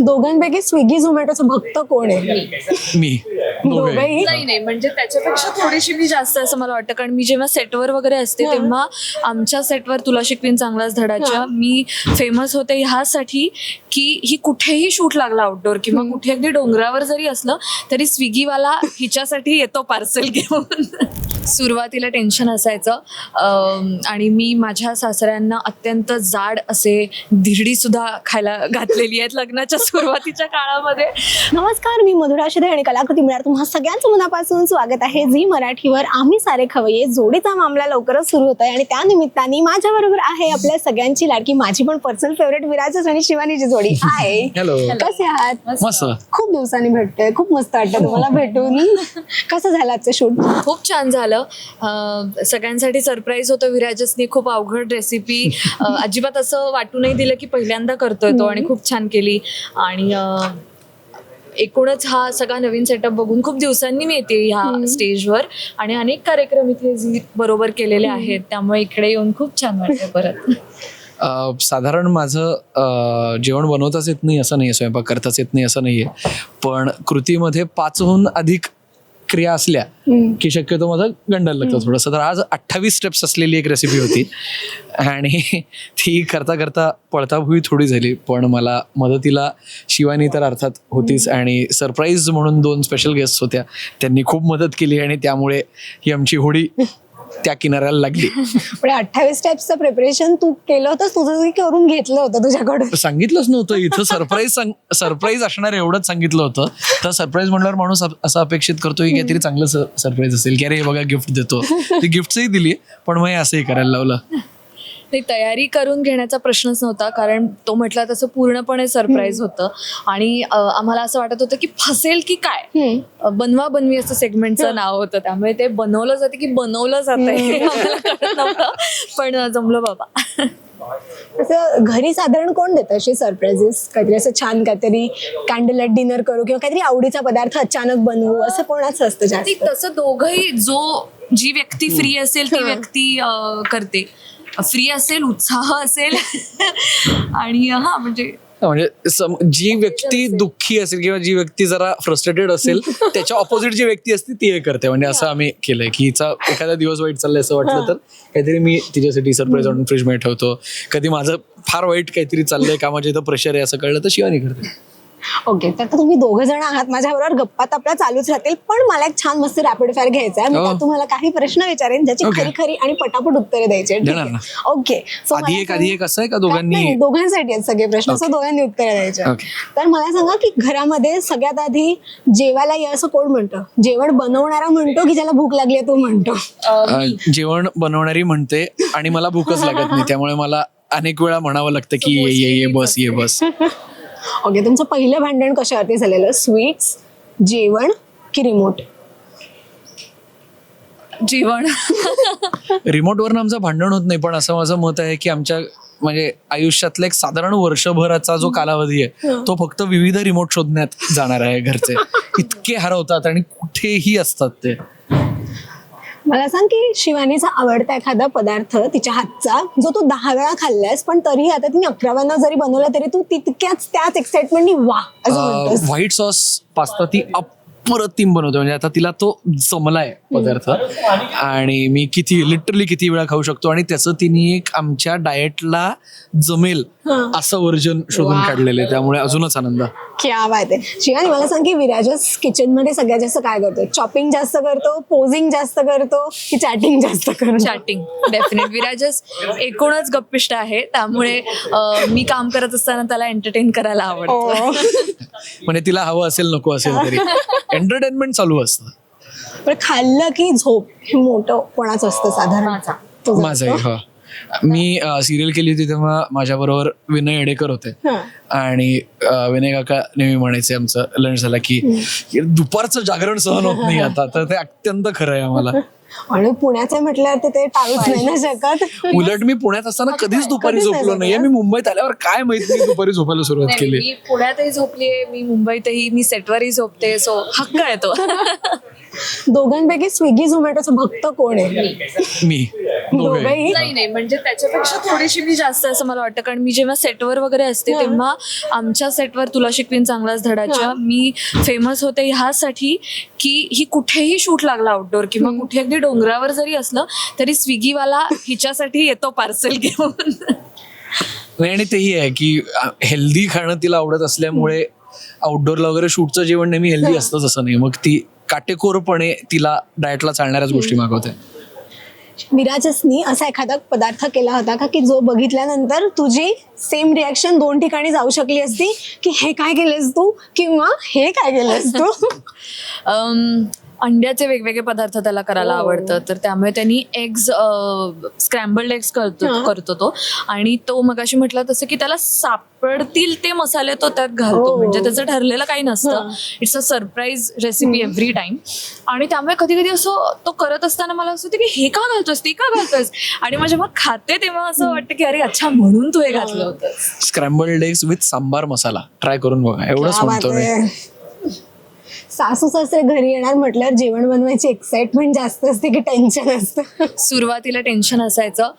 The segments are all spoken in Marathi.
दोघांपैकी स्विगी झोमॅटोचं भक्त कोण आहे? मी दोघंही? नाही म्हणजे त्याच्यापेक्षा थोडीशी मी जास्त असं मला वाटतं, कारण मी जेव्हा सेटवर वगैरे असते तेव्हा आमच्या सेटवर तुला शिकवीन चांगलाच धडाच्या मी फेमस होते ह्यासाठी की ही कुठेही शूट लागला आउटडोर किंवा कुठे अगदी डोंगरावर जरी असलं तरी स्विगीवाला हिच्यासाठी येतो पार्सल घेऊन. सुरुवातीला टेन्शन असायचं आणि मी माझ्या सासऱ्यांना अत्यंत जाड असे धिरडी सुद्धा खायला घातलेली आहेत लग्नाच्या सुरुवातीच्या काळामध्ये. नमस्कार, मी मधुरा शिदे आणि कलाकृती मिळणार तुम्हा सगळ्यांचं मनापासून स्वागत आहे झी मराठीवर. आम्ही सारे खवय्ये जोडीचा मामला लवकरच सुरू होत आहे आणि त्या निमित्ताने माझ्या बरोबर आहे आपल्या सगळ्यांची लाडकी, माझी पण पर्सनल फेवरेट विराजस आणि शिवानीची जोडी. हाय, हॅलो, कसे आहात? मस्त. खूप दिवसांनी भेटतोय, खूप मस्त वाटतं तुम्हाला भेटून. कसं झालं आजचं शूट? खूप छान झालं. सगळ्यांसाठी सरप्राईज होतं. विराजसनी खूप अवघड रेसिपी अजिबात असं वाटू नाही दिलं की पहिल्यांदा करतोय तो आणि खूप छान केली. आणि एकूणच हा सगळा नवीन सेटअप बघून खूप दिवसांनी मी येते ह्या स्टेजवर आणि अनेक कार्यक्रम इथे झी बरोबर केलेले आहेत, त्यामुळे इकडे येऊन खूप छान वाटतं परत. साधारण माझं जेवण बनवताच येत नाही असं नाही, स्वयंपाक करताच येत नाही असं नाहीये, पण कृतीमध्ये 5हून अधिक क्रिया असल्या की शक्यतो माझं गंडल लागतं थोडंसं. तर आज 28 स्टेप्स असलेली एक रेसिपी होती आणि ती करता करता पळताभुई थोडी झाली, पण मला मदतीला शिवानी तर अर्थात होतीच आणि सरप्राईज म्हणून 2 स्पेशल गेस्ट होत्या, त्यांनी खूप मदत केली आणि त्यामुळे ही आमची होडी त्या किनाऱ्याला लागली. पण 28 स्टेप्सचं प्रिपरेशन तू केलं होतं, तुझं करून घेतलं होतं तुझ्याकडून? सांगितलंच नव्हतं इथं सरप्राईज असणार एवढंच सांगितलं होतं. तर सरप्राईज म्हणल्यावर माणूस असं अपेक्षित करतो की काहीतरी चांगलं सरप्राईज असेल की अरे हे बघा गिफ्ट देतो. ती गिफ्टही दिली, पण मग असंही करायला लावलं. नाही, तयारी करून घेण्याचा प्रश्नच नव्हता, कारण तो म्हटला तसं पूर्णपणे सरप्राईज होतं आणि आम्हाला असं वाटत होतं की फसेल की काय. बनवा बनवी असं सेगमेंटचं नाव होतं, त्यामुळे ते बनवलं जाते की बनवलं जातंय आम्हाला कळत नव्हतं, पण जमलं बाबा. असं घरी साधारण कोण देतं अशी सरप्राईजेस? काहीतरी असं छान, काहीतरी कॅन्डल लाईट डिनर करू किंवा काहीतरी आवडीचा पदार्थ अचानक बनवू, असं कोणाचं असतं जास्त? तसं दोघंही, जी व्यक्ती फ्री असेल ती व्यक्ती करते. फ्री असेल, उत्साह असेल आणि म्हणजे जी व्यक्ती दुःखी असेल किंवा जी व्यक्ती जरा फ्रस्ट्रेटेड असेल त्याच्या ऑपोजिट जी व्यक्ती असते ती हे करते. म्हणजे असं आम्ही केलंय की हिचा एखादा दिवस वाईट चाललाय असं वाटलं तर काहीतरी मी तिच्यासाठी सरप्राईज आणून फ्रीजमध्ये ठेवतो. कधी माझं फार वाईट काहीतरी चाललंय, कामाच्या इथं प्रेशर आहे असं कळलं तर शिवानी करते. ओके, तर तुम्ही 2 जण आहात माझ्याबरोबर, गप्पा आपल्या चालूच राहतील, पण मला एक छान मस्त रॅपिड फायर घ्यायचा आहे. मी तुम्हाला काही प्रश्न विचारेन ज्याची खरी खरी आणि पटापट उत्तरे द्यायची. ओके, आधी एक असं आहे का दोघांनी? दोघांसाठी आहेत सगळे प्रश्न, सो दोघांनी उत्तरे द्यायचे. तर मला सांगा की घरामध्ये सगळ्यात आधी जेवायला ये असं कोण म्हणतं? जेवण बनवणारा म्हणतो की ज्याला भूक लागली तो म्हणतो? जेवण बनवणारी म्हणते आणि मला भूकच लागत नाही, त्यामुळे मला अनेक वेळा म्हणावं लागतं की ये बस. ओके, तुमचं पहिलं भांडण कशावरती झालेलं? स्वीट्स, जेवण की रिमोट? जेवण. रिमोटवरनं आमचं भांडण होत नाही, पण असं माझं मत आहे की आमच्या म्हणजे आयुष्यातला एक साधारण वर्षभराचा जो कालावधी आहे तो फक्त विविध रिमोट शोधण्यात जाणार आहे. घरचे इतके हरवतात आणि कुठेही असतात ते. मला सांग की शिवानीचा आवडता एखादा पदार्थ तिच्या हातचा जो तू 10 वेळा खाल्लायस, पण तरी आता तिने 11व्यानं जरी बनवला तरी तू तितक्याच त्याच एक्साइटमेंटनी वा असं म्हणतोस. व्हाईट सॉस पास्ता ती अप्रतिम बनवते. म्हणजे आता तिला तो जमलाय पदार्थ आणि मी लिटरली किती वेळा खाऊ शकतो आणि त्याचं तिने एक आमच्या डाएटला जमेल असं वर्जन शोधून काढलेलं आहे, त्यामुळे अजूनच आनंद. क्या बात आहे. शिवानी, मला सांग की विराजस किचन मध्ये सगळ्यात जास्त काय करतो? चॉपिंग जास्त करतो, पोझिंग जास्त करतो की चॅटिंग जास्त करतो? Chatting definite. विराजस एकूणच गप्पिष्ट आहे, त्यामुळे मी काम करत असताना त्याला एंटरटेन करायला आवडतं. म्हणजे तिला हवं असेल नको असेल तरी एंटरटेनमेंट चालू असतं. पण खाल्लं की झोप हे मोठं कोणाचं असतं साधारण? माझं आहे. हो, मी सिरियल केली होती तेव्हा माझ्याबरोबर विनय येडेकर होते आणि विनय काका नेहमी म्हणायचे आमचं लंच झाला की दुपारचं जागरण सहन होत नाही आता. तर ते अत्यंत खरं आहे आम्हाला. आणि पुण्याचं म्हटल्यावर ते टाळूच नाही ना शकत. उलट मी पुण्यात असताना कधीच दुपारी झोपलो नाहीये. मी मुंबईत आल्यावर काय माहिती मी दुपारी झोपायला सुरुवात केली. मी पुण्यातही झोपलीये, मी मुंबईतही, मी सेटवरही झोपते, सो हक्क आहे तो. दोघांपैकी स्विगी झोमॅटोचं भक्त कोण आहे? मी दोघंही. दोघंही? नाही म्हणजे त्याच्यापेक्षा थोडीशी मी जास्त असं मला वाटतं, कारण मी जेव्हा सेटवर वगैरे असते तेव्हा आमच्या सेटवर तुला शिकवीन चांगलाच धडाच्या मी फेमस होते ह्यासाठी की ही कुठेही शूट लागला आउटडोर किंवा कुठे अगदी डोंगरावर जरी असलं तरी स्विगीवाला हिच्यासाठी येतो पार्सल घेऊन. नाही, आणि तेही आहे की हेल्दी खाणं तिला आवडत असल्यामुळे आउटडोअरला वगैरे शूटचं जेवण नेहमी हेल्दी असतंच असं नाही, मग ती काटेकोरपणे तिला डाएटला चालणाऱ्याच गोष्टी मागवते. विराजसनी असा एखादा पदार्थ केला होता का की जो बघितल्यानंतर तुझी सेम रिॲक्शन 2 ठिकाणी जाऊ शकली असती की हे काय केलंस तू किंवा हे काय केलंस तू? अंड्याचे वेगवेगळे पदार्थ त्याला करायला आवडतं, तर त्यामुळे त्यांनी एग्स स्क्रॅम्बल्ड एग्स करतो तो, आणि तो मगाशी म्हटलं तसं की त्याला सापडतील ते मसाले तो त्यात घालतो, म्हणजे त्याचं ठरलेलं काही नसतं. It's a surprise recipe every time. आणि त्यामुळे कधी कधी असं तो करत असताना मला असं होतं की हे का घालतोस ते का घालतोस, आणि माझ्या मग खाते तेव्हा असं वाटतं की अरे अच्छा म्हणून तू हे घातलं होतं. Scrambled eggs with sambar masala try करून बघा, एवढंच म्हणतो मी. सासू सासरे घरी येणार म्हटल्यावर जेवण बनवायची एक्साइटमेंट जास्त असते की टेन्शन असतं? सुरुवातीला टेन्शन असायचं,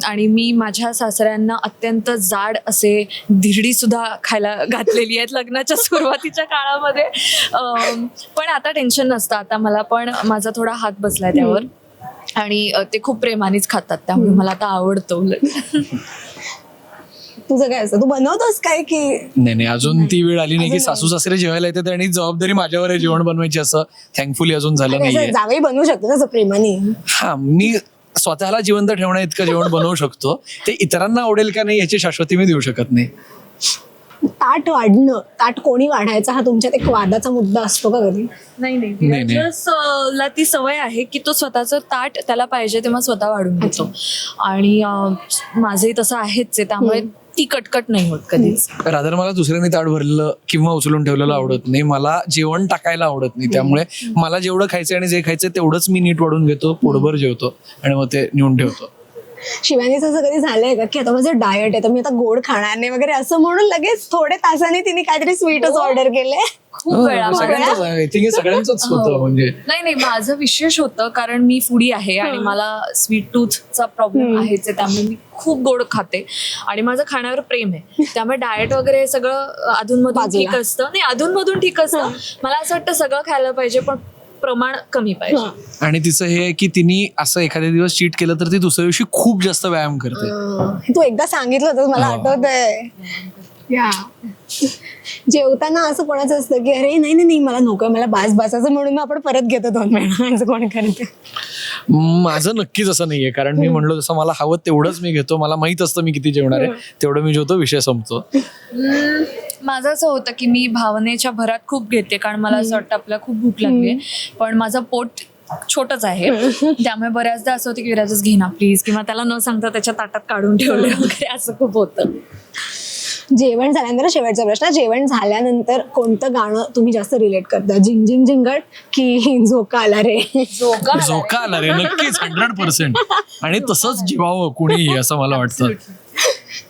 आणि मी माझ्या सासऱ्यांना अत्यंत जाड असे धिरडी सुद्धा खायला घातलेली आहेत लग्नाच्या सुरुवातीच्या काळामध्ये. पण आता टेन्शन नसतं, आता मला पण माझा थोडा हात बसलाय त्यावर, आणि ते खूप प्रेमानेच खातात, त्यामुळे मला आता आवडतं उलट. तुझं काय असतं, तू बनवतोस काय की? नाही, अजून ती वेळ आली नाही की सासू सासरे जेवायला येतात आणि जबाबदारी माझ्यावर आहे जेवण बनवायची, असं थँकफुली अजून झालं नाहीये. जावई बनवू शकतो तसं प्रेमाने? हा, मी स्वतःला जिवंत ठेवण्या इतकं जेवण बनवू शकतो, ते इतरांना आवडेल का नाही याची शाश्वती मी देऊ शकत नाही. ताट वाढणं, ताट कोणी वाढायचा हा तुमच्यात एक वादाचा मुद्दा असतो का कधी? नाही ला ती सवय आहे की तो स्वतःचं ताट त्याला पाहिजे तेव्हा स्वतः वाढून घेतो, आणि माझंही तसं आहेच आहे, त्यामुळे ती कटकट नाही होत कधीच. रादर मला दुसऱ्याने ताट भरलेलं किंवा उचलून ठेवलेलं आवडत नाही, मला जेवण टाकायला आवडत नाही, त्यामुळे मला जेवढं खायचं आणि जे खायचं तेवढंच मी नीट वाढून घेतो, पोटभर जेवतो आणि मग ते नेऊन ठेवतो. शिवानीचं असं कधी झालंय का की आता माझं डाएट आहे तर मी आता गोड खाणार नाही वगैरे असं म्हणून लगेच थोडे तासाने तिने काहीतरी स्वीटच ऑर्डर केले? खूप वेळा सगळ्यांचंच होतं. म्हणजे नाही माझं विशेष होतं, कारण मी फूडी आहे आणि मला स्वीट टूथचा प्रॉब्लेम आहेच आहे, त्यामुळे मी खूप गोड खाते आणि माझं खाण्यावर प्रेम आहे, त्यामुळे डाएट वगैरे सगळं अधूनमधून ठीक असतं. नाही, अधूनमधून ठीक असतं. मला असं वाटतं सगळं खायला पाहिजे पण प्रमाण कमी पाहिजे. आणि तिचं हे की तिने असं एखाद्या दिवस चीट केलं तर ती दुसऱ्या दिवशी खूप जास्त व्यायाम करते. तू एकदा सांगितलं होतं मला आठवतंय. जेवताना असं कोणाचं असतं की अरे नाही मला नकोय, मला बास असं म्हणून आपण परत घेतो 2 वेळा, असं कोण करते? माझं नक्कीच असं नाहीये, कारण मी म्हणलो जसं मला हवं तेवढंच मी घेतो, मला माहित असतं मी किती जेवणार आहे, तेवढं मी जेवतो, विषय संपतो. माझं असं होतं की मी भावनेच्या भरात खूप घेते, कारण मला असं वाटतं आपल्याला खूप भूक लागली, पण माझं पोट छोटच आहे, त्यामुळे बऱ्याचदा असं होतं की विराजच घे ना प्लीज, किंवा त्याला न सांगता त्याच्या ताटात काढून ठेवले वगैरे, असं खूप होतं. जेवण झाल्यानंतर शेवटचा प्रश्न, जेवण झाल्यानंतर कोणतं गाणं तुम्ही जास्त रिलेट करता? झिंग झिंग झिंगट की झोका आला रे? झोका आला रे, नक्कीच 100%. आणि तसंच जीवावं कुणीही, असं मला वाटतं.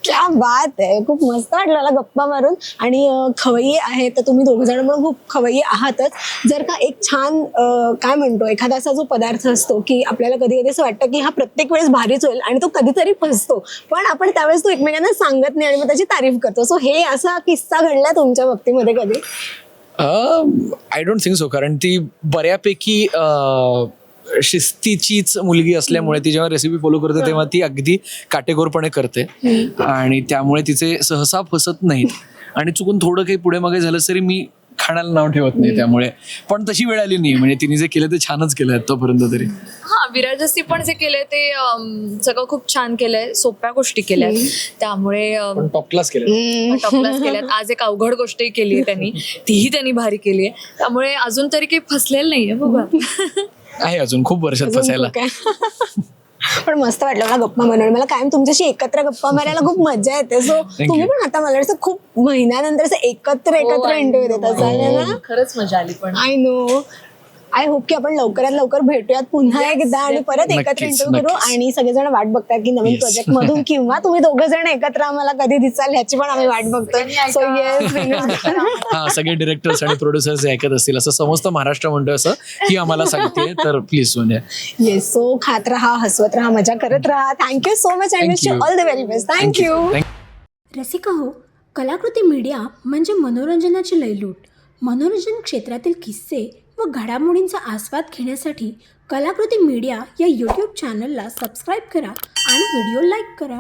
क्या बात आहे, खूप मस्त वाटलं मला गप्पा मारून. आणि खवय्ये आहे तर तुम्ही 2 जण पण खूप खवय्ये आहातच. जर का एक छान काय म्हणतो एखादा असा जो पदार्थ असतो की आपल्याला कधी कधी असं वाटतं की हा प्रत्येक वेळेस भारीच होईल आणि तो कधीतरी फसतो, पण आपण त्यावेळेस तो एकमेकांना सांगत नाही आणि मग त्याची तारीफ करतो. सो हे असा किस्सा घडला तुमच्या बाबतीमध्ये कधी? आय डोंट थिंक सो, कारण ती बऱ्यापैकी शिस्तीचीच मुलगी असल्यामुळे ती जेव्हा रेसिपी फॉलो करते तेव्हा ती अगदी काटेकोरपणे करते आणि त्यामुळे तिचे सहसा फसत नाहीत. आणि चुकून थोडं काही पुढे मागे झालं तरी मी खाण्याला नाव ठेवत नाही, त्यामुळे. पण तशी वेळ आली नाही, म्हणजे तिने जे केलं ते छानच केलं तोपर्यंत तरी. हा, विराजस्ती पण जे केलंय ते सगळं खूप छान केलंय, सोप्या गोष्टी केल्यात, त्यामुळे टॉप क्लास केल्यात. आज एक अवघड गोष्टही केली आहे त्यांनी, तीही त्यांनी भारी केली आहे, त्यामुळे अजून तरी काही फसलेलं नाहीये बघा. आहे अजून खूप वर्षात फसायला. पण मस्त वाटलं मला गप्पा मारायला. मला कायम तुमच्याशी एकत्र गप्पा मारायला खूप मजा येते. सो तुम्ही पण आता मला वाटतं खूप महिन्यानंतर एकत्र इंटरव्ह्यू देत असाल ना? खरंच मजा आली. पण आय नो. आय होप की आपण लवकरात लवकर भेटूयात पुन्हा एकदा आणि परत एकत्र नक्कीच, इंटरव्ह्यू करू. नक्कीच. आणि सगळेजण वाट बघतात की नवीन Yes. प्रोजेक्ट मधून किंवा तुम्ही दोघं जण एकत्र आम्हाला कधी दिसाल ह्याची पण आम्ही वाट बघतोय. सो येस हा सगळे डिरेक्टर्स आणि प्रोड्युसर्स ऐकत असतील असं समस्त महाराष्ट्र म्हणतोय असं ही आम्हाला सांगते, तर प्लीज म्हणजे येस. सो खात राहा, हसवत राहा, मजा करत राहा. Thank you so much and wish you Thank you. All the very best. Thank you. Rasika हो, कलाकृती मीडिया म्हणजे मनोरंजनाची लयलूट. मनोरंजन क्षेत्रातील किस्से व घडामोडींचा आस्वाद घेण्यासाठी कलाकृती मीडिया या यूट्यूब चॅनलला सबस्क्राईब करा आणि व्हिडिओ लाईक करा.